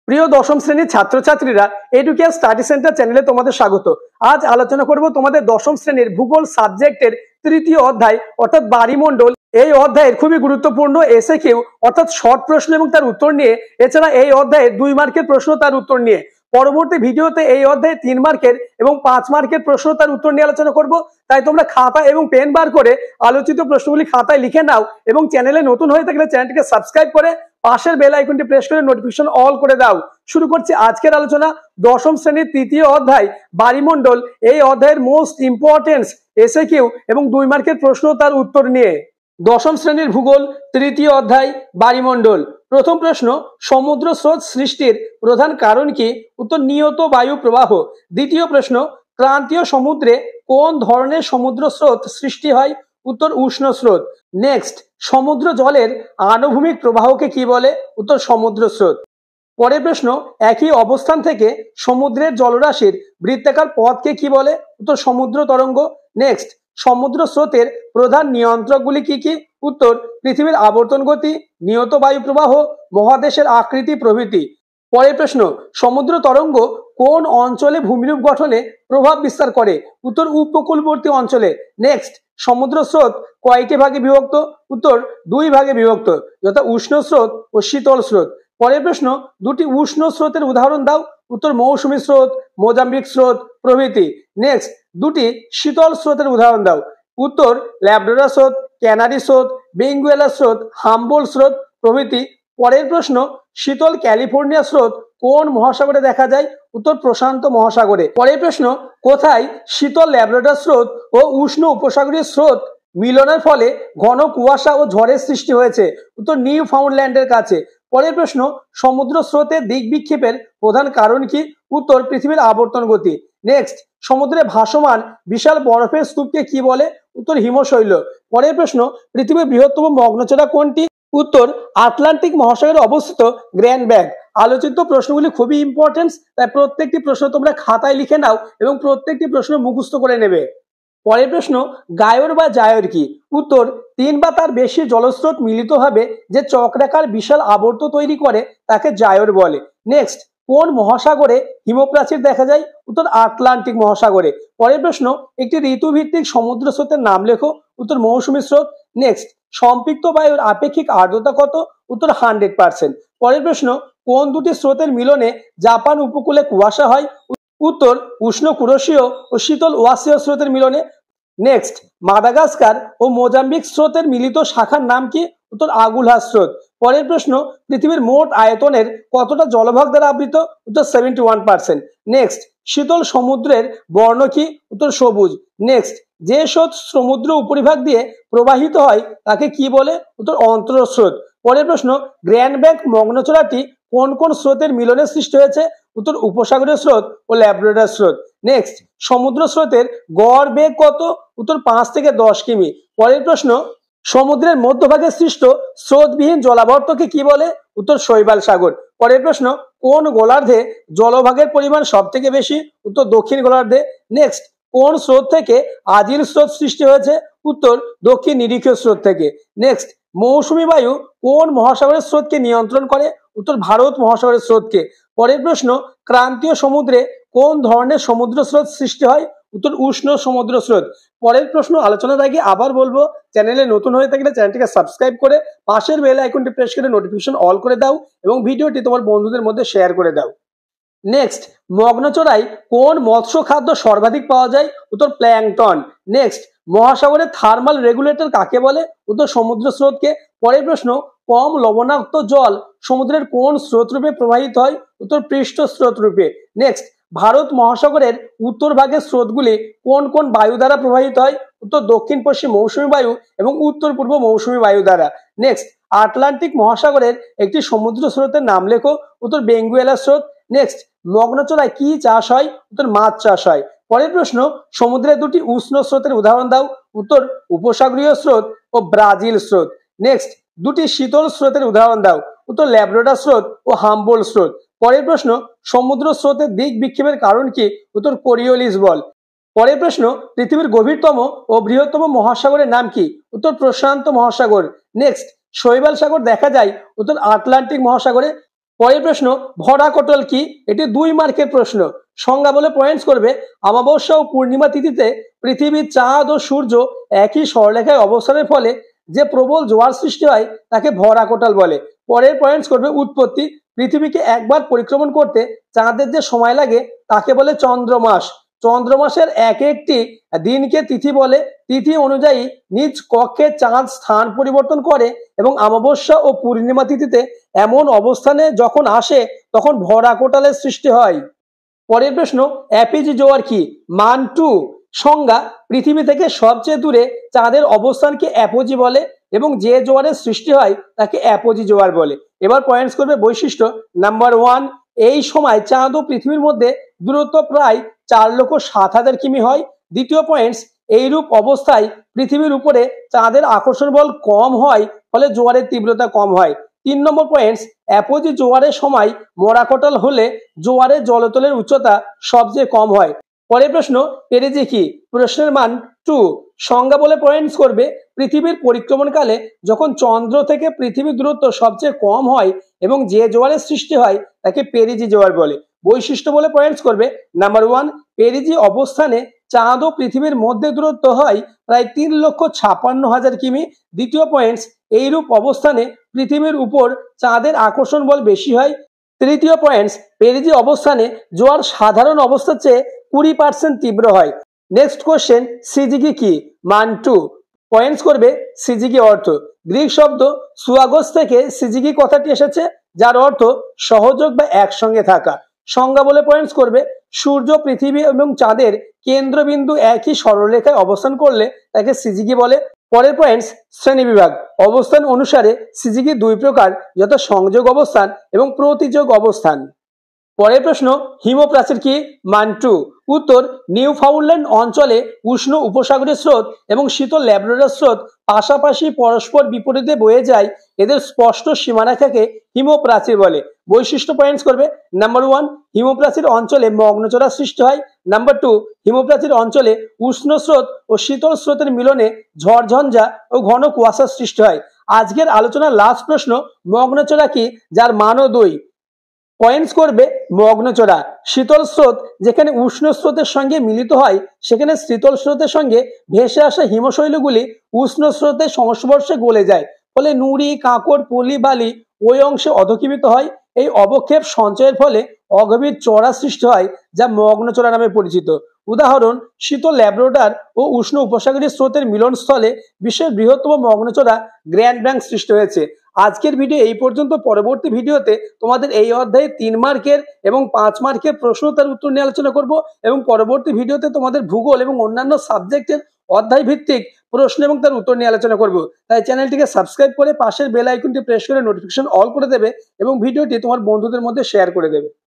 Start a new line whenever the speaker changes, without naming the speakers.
প্রিয় দশম শ্রেণীর ছাত্রছাত্রীরা এডুকেয়ার স্টাডি সেন্টার চ্যানেলে তোমাদের স্বাগত। আজ আলোচনা করব তোমাদের দশম শ্রেণীর ভূগোল সাবজেক্টের তৃতীয় অধ্যায় অর্থাৎ বাড়িমণ্ডল। এই অধ্যায়ের খুবই গুরুত্বপূর্ণ এসএকিউ অর্থাৎ শর্ট প্রশ্ন এবং তার উত্তর নিয়ে, এছাড়া এই অধ্যায়ের 2 মার্কের প্রশ্ন তার উত্তর নিয়ে। পরবর্তী ভিডিওতে এই অধ্যায়ে 3 মার্কের এবং 5 মার্কের প্রশ্ন তার উত্তর নিয়ে আলোচনা করব। তাই তোমরা খাতা এবং পেন বার করে আলোচিত প্রশ্নগুলি খাতায় লিখে নাও এবং চ্যানেলে নতুন হয়ে থাকলে চ্যানেলটিকে সাবস্ক্রাইব করে পাশের বেল আইকনটি প্রেস করে নোটিফিকেশন অল করে দাও। শুরু করছি আজকের আলোচনা। দশম শ্রেণীর তৃতীয় অধ্যায় বাড়িমণ্ডল। এই অধ্যায়ের মোস্ট ইম্পর্টেন্স এসএকিউ এবং 2 মার্কের প্রশ্ন তার উত্তর নিয়ে। দশম শ্রেণীর ভূগোল তৃতীয় অধ্যায় বাড়িমণ্ডল। প্রথম প্রশ্ন, সমুদ্র স্রোত সৃষ্টির প্রধান কারণ কি? উত্তর নিয়ত বায়ু প্রবাহ। দ্বিতীয় প্রশ্ন, ক্রান্তীয় সমুদ্রে কোন ধরনের সমুদ্র স্রোত সৃষ্টি হয়? উত্তর উষ্ণ স্রোত। নেক্সট, সমুদ্র জলের আনুভূমিক প্রবাহকে কি বলে? উত্তর সমুদ্র স্রোত। পরের প্রশ্ন, একই অবস্থান থেকে সমুদ্রের জলরাশির বৃত্তাকার পথকে কি বলে? উত্তর সমুদ্র তরঙ্গ। নেক্সট, সমুদ্র স্রোতের প্রধান নিয়ন্ত্রকগুলি কি কি? উত্তর পৃথিবীর আবর্তন গতি, নিয়ত বায়ু প্রবাহ, মহাদেশের আকৃতি প্রভৃতি। পরের প্রশ্ন, সমুদ্র তরঙ্গ কোন অঞ্চলে ভূমিরূপ গঠনে প্রভাব বিস্তার করে? উত্তর উপকূলবর্তী অঞ্চলে। নেক্সট, সমুদ্র স্রোত কয়টি ভাগে বিভক্ত? উত্তর 2 ভাগে বিভক্ত, যথা উষ্ণ স্রোত ও শীতল স্রোত। পরের প্রশ্ন, দুটি উষ্ণ স্রোতের উদাহরণ দাও। উত্তর মৌসুমী স্রোত, মোজাম্বিক স্রোত প্রভৃতি। নেক্সট, দুটি শীতল স্রোতের উদাহরণ দাও। উত্তর ল্যাব্রাডর স্রোত, ক্যানারি স্রোত, বেঙ্গুয়েলা স্রোত, হাম্বোল্ট স্রোত প্রভৃতি। পরের প্রশ্ন, শীতল ক্যালিফোর্নিয়া স্রোত কোন মহাসাগরে দেখা যায়? উত্তর প্রশান্ত মহাসাগরে। পরের প্রশ্ন, কোথায় শীতল ল্যাব্রাডর স্রোত ও উষ্ণ উপসাগরীয় স্রোত মিলনের ফলে ঘন কুয়াশা ও ঝড়ের সৃষ্টি হয়েছে? উত্তর নিউ ফাউন্ডল্যান্ডের কাছে। পরের প্রশ্ন, সমুদ্র স্রোতের দিক বিক্ষেপের প্রধান কারণ কি? উত্তর পৃথিবীর আবর্তন গতি। নেক্সট, সমুদ্রে ভাসমান বিশাল বরফের স্তূপকে কি বলে? উত্তর হিমশৈল। পরের প্রশ্ন, পৃথিবীর বৃহত্তম মগ্নচড়া কোনটি? উত্তর আটলান্টিক মহাসাগরে অবস্থিত গ্র্যান্ড ব্যাঙ্ক। আলোচিত প্রশ্নগুলি খুবই ইম্পর্টেন্ট, তাই প্রত্যেকটি প্রশ্ন তোমরা খাতায় লিখে নাও এবং প্রত্যেকটি প্রশ্ন মুখস্থ করে নেবে। পরের প্রশ্ন, গায়র বা জায়র কি? উত্তর 3 বা তার বেশি জলস্রোত মিলিতভাবে যে চক্রাকার বিশাল আবর্ত তৈরি করে তাকে জায়র বলে। নেক্সট, কোন মহাসাগরে হিমপ্রাচীর দেখা যায়? উত্তর আটলান্টিক মহাসাগরে। পরের প্রশ্ন, একটি ঋতুভিত্তিক সমুদ্র স্রোতের নাম লেখো। উত্তর মৌসুমী স্রোত। নেক্সট, সম্পৃক্ত বায়ুর আপেক্ষিক আর্দ্রতা কত? উত্তর 100%। পরের প্রশ্ন, কোন দুটি স্রোতের মিলনে জাপান উপকূলে কুয়াশা হয়? উত্তর উষ্ণ কুরোশীয় ও শীতল ওয়াসীয় স্রোতের মিলনে। নেক্সট, মাদাগাস্কার ও মোজাম্বিক স্রোতের মিলিত শাখার নাম কি? উত্তর আগুলহা স্রোত। পরের প্রশ্ন, পৃথিবীর মোট আয়তনের কতটা জলভাগ দ্বারা আবৃত? উত্তর 71%। নেক্সট, শীতল সমুদ্রের বর্ণ কি? উত্তর সবুজ। নেক্সট, যে স্রোত সমুদ্র উপরিভাগ দিয়ে প্রবাহিত হয় তাকে কি বলে? উত্তর অন্তঃস্রোত। পরের প্রশ্ন, গ্র্যান্ড ব্যাঙ্ক মগ্নচড়াটি কোন কোন স্রোতের মিলনে সৃষ্টি হয়েছে? উত্তর উপসাগরীয় স্রোত ও ল্যাব্রাডর স্রোত। নেক্সট, সমুদ্র স্রোতের গড় বেগ কত? উত্তর 5 থেকে 10 কিমি। পরের প্রশ্ন, সমুদ্রের মধ্যভাগে সৃষ্ট স্রোতবিহীন জলাবর্তকে কি বলে? উত্তর শৈবাল সাগর। পরের প্রশ্ন, কোন গোলার্ধে জলভাগের পরিমাণ সব থেকে বেশি? উত্তর দক্ষিণ গোলার্ধে। নেক্সট, কোন স্রোত থেকে আজিল স্রোত সৃষ্টি হয়েছে? উত্তর দক্ষিণ নিরীক্ষীয় স্রোত থেকে। নেক্সট, মৌসুমী বায়ু কোন মহাসাগরের স্রোতকে নিয়ন্ত্রণ করে? উত্তর ভারত মহাসাগরের স্রোতকে। পরের প্রশ্ন, ক্রান্তীয় সমুদ্রে কোন ধরনের সমুদ্র স্রোত সৃষ্টি হয়? উত্তর উষ্ণ সমুদ্র স্রোত। পরের প্রশ্ন আলোচনার আগে আবার বলবো, চ্যানেলে নতুন হয়ে থাকলে চ্যানেলটিকে সাবস্ক্রাইব করে পাশের বেল আইকনটি প্রেস করে নোটিফিকেশন অল করে দাও এবং ভিডিওটি তোমার বন্ধুদের মধ্যে শেয়ার করে দাও। নেক্সট, মগ্নচড়ায় কোন মৎস্য খাদ্য সর্বাধিক পাওয়া যায়? উত্তর প্ল্যাংটন। নেক্সট, মহাসাগরের থার্মাল রেগুলেটর কাকে বলে? উত্তর সমুদ্র স্রোতকে। পরের প্রশ্ন, কম লবণাক্ত জল সমুদ্রের কোন স্রোত রূপে প্রবাহিত হয়? উত্তর পৃষ্ঠ স্রোত রূপে। নেক্সট, ভারত মহাসাগরের উত্তর ভাগের স্রোতগুলি কোন কোন বায়ু দ্বারা প্রবাহিত হয়? উত্তর দক্ষিণ পশ্চিম মৌসুমী বায়ু এবং উত্তর পূর্ব মৌসুমী বায়ু দ্বারা। নেক্সট, আটলান্টিক মহাসাগরের একটি সমুদ্র স্রোতের নাম লেখো। উত্তর বেঙ্গুয়েলা স্রোত। নেক্সট, মগ্নচড়ায় কি চাষ হয়? উত্তর মাছ চাষ হয়। পরের প্রশ্ন, সমুদ্রের দুটি উষ্ণ স্রোতের উদাহরণ দাও। উত্তর উপসাগরীয় স্রোত ও ব্রাজিল স্রোত। নেক্সট, দুটি শীতল স্রোতের উদাহরণ দাও। উত্তর ল্যাব্রাডর স্রোত ও হাম্বোল্ট স্রোত। পরের প্রশ্ন, সমুদ্র স্রোতের দিক বিক্ষেপের কারণ কি? উত্তর কোরিওলিস বল। পরের প্রশ্ন, পৃথিবীর গভীরতম ও বৃহত্তম মহাসাগরের নাম কি? উত্তর প্রশান্ত মহাসাগর। নেক্সট, শৈবাল সাগর দেখা যায় উত্তর আটলান্টিক মহাসাগরে। পরের প্রশ্ন, ভরাকটল কি? এটি 2 মার্কের প্রশ্ন। সংজ্ঞা বলে পয়েন্টস করবে, অমাবস্যা ও পূর্ণিমা তিথিতে পৃথিবী, চাঁদ ও সূর্য একই সরলরেখায় অবস্থানের ফলে যে প্রবল জোয়ার সৃষ্টি হয় তাকে ভরাকটল বলে। পরের পয়েন্টস করবে, উৎপত্তি, পৃথিবীকে একবার পরিক্রমণ করতে চাঁদের যে সময় লাগে তাকে বলে চন্দ্রমাস। চন্দ্রমাসের এক একটি দিনকে তিথি বলে। তিথি অনুযায়ী নিজ কক্ষে চাঁদ স্থান পরিবর্তন করে এবং অমাবস্যা ও পূর্ণিমা তিথিতে এমন অবস্থানে যখন আসে তখন ভরাকটালের সৃষ্টি হয়। পরের প্রশ্ন, অ্যাপিজি জোয়ার কি? মান 2। সংজ্ঞা, পৃথিবী থেকে সবচেয়ে দূরে চাঁদের অবস্থানকে অ্যাপোজি বলে এবং যে জোয়ারের সৃষ্টি হয় তাকে অ্যাপোজি জোয়ার বলে। এবার পয়েন্টস করবে বৈশিষ্ট্য। নাম্বার 1, এই সময় চাঁদ ও পৃথিবীর মধ্যে দূরত্ব প্রায় 4,07,000 কিমি হয়। দ্বিতীয় পয়েন্টস, এইরূপ অবস্থায় পৃথিবীর উপরে চাঁদের আকর্ষণ বল কম হয়, ফলে জোয়ারের তীব্রতা কম হয়। 3 নম্বর পয়েন্টস, অ্যাপোজি জোয়ারের সময় ভরাকটল হলে জোয়ারের জলতলের উচ্চতা সবচেয়ে কম হয়। পরের প্রশ্ন, পেরেজি কি? প্রশ্নের মান 2। সংজ্ঞা বলে পয়েন্টস করবে, পৃথিবীর পরিক্রমণকালে যখন চন্দ্র থেকে পৃথিবীর দূরত্ব সবচেয়ে কম হয় এবং যে জোয়ারের সৃষ্টি হয় তাকে পেরিজি জোয়ার বলে। বৈশিষ্ট্য বলে পয়েন্টস করবে, নাম্বার 1, পেরিজি অবস্থানে চাঁদ ও পৃথিবীর মধ্যে দূরত্ব হয় প্রায় 3,56,000 কিমি। দ্বিতীয় পয়েন্টস, এইরূপ অবস্থানে পৃথিবীর উপর চাঁদের আকর্ষণ বল বেশি হয়। তৃতীয় পয়েন্টস, পেরিজি অবস্থানে জোয়ার সাধারণ অবস্থার চেয়ে 20% তীব্র হয়। নেক্সট কোশ্চেন, সিজিগি কি? মান 2। পয়েন্টস করবে, সিজিগি অর্থ, গ্রিক শব্দ সুয়াগোস থেকে সিজিগি কথাটি এসেছে, যার অর্থ সহযোগ বা একসঙ্গে থাকা। সংজ্ঞা বলে পয়েন্টস করবে, সূর্য, পৃথিবী এবং চাঁদের কেন্দ্রবিন্দু একই সরলরেখায় অবস্থান করলে তাকে সিজিগি বলে। পরের পয়েন্টস, শ্রেণীবিভাগ। অবস্থান অনুসারে সিজিগি 2 প্রকার, যথা সংযোগ অবস্থান এবং প্রতিযোগ অবস্থান। পরের প্রশ্ন, হিমপ্রাচীর কি? মান 2। উত্তর, নিউফাউন্ডল্যান্ড অঞ্চলে উষ্ণ উপসাগরীয় স্রোত এবং শীতল ল্যাব্রাডর স্রোত পাশাপাশি পরস্পর বিপরীতে বয়ে যায়, এদের স্পষ্ট সীমারেখাকে হিমপ্রাচীর বলে। বৈশিষ্ট্য পয়েন্টস করবে, নাম্বার 1, হিমপ্রাচীর অঞ্চলে মগ্নচড়া সৃষ্টি হয়। নাম্বার 2, হিমপ্রাচীর অঞ্চলে উষ্ণ স্রোত ও শীতল স্রোতের মিলনে ঝড়ঝঞ্ঝা ও ঘন কুয়াশার সৃষ্টি হয়। আজকের আলোচনার লাস্ট প্রশ্ন, মগ্নচড়া কি? যার মানও 2। পয়েন্টস করবে, মগ্নচড়া শীতল স্রোত যেখানে উষ্ণ স্রোতের সঙ্গে মিলিত হয় সেখানে শীতল স্রোতের সঙ্গে ভেসে আসা হিমশৈলগুলি উষ্ণ স্রোতের সংস্পর্শে গলে যায়, ফলে নুড়ি, কাঁকড়, পলি, বালি ওই অংশে অধঃক্ষেপিত হয়। এই অবক্ষেপ সঞ্চয়ের ফলে অগভীর চড়া সৃষ্টি হয়, যা মগ্নচড়া নামে পরিচিত। উদাহরণ, শীতল ল্যাব্রাডর ও উষ্ণ উপসাগরীয় স্রোতের মিলনস্থলে বিশ্বের বৃহত্তম মগ্নচড়া গ্র্যান্ড ব্যাংক সৃষ্টি হয়েছে। আজকের ভিডিও এই পর্যন্ত। পরবর্তী ভিডিওতে তোমাদের এই অধ্যায়ে 3 মার্কের এবং 5 মার্কের প্রশ্ন তার উত্তর নিয়ে আলোচনা করব এবং পরবর্তী ভিডিওতে তোমাদের ভূগোল এবং অন্যান্য সাবজেক্টের অধ্যায় ভিত্তিক প্রশ্ন এবং তার উত্তর নিয়ে আলোচনা করব। তাই চ্যানেলটিকে সাবস্ক্রাইব করে পাশের বেল আইকনটি প্রেস করে নোটিফিকেশন অল করে দেবে এবং ভিডিওটি তোমার বন্ধুদের মধ্যে শেয়ার করে দেবে।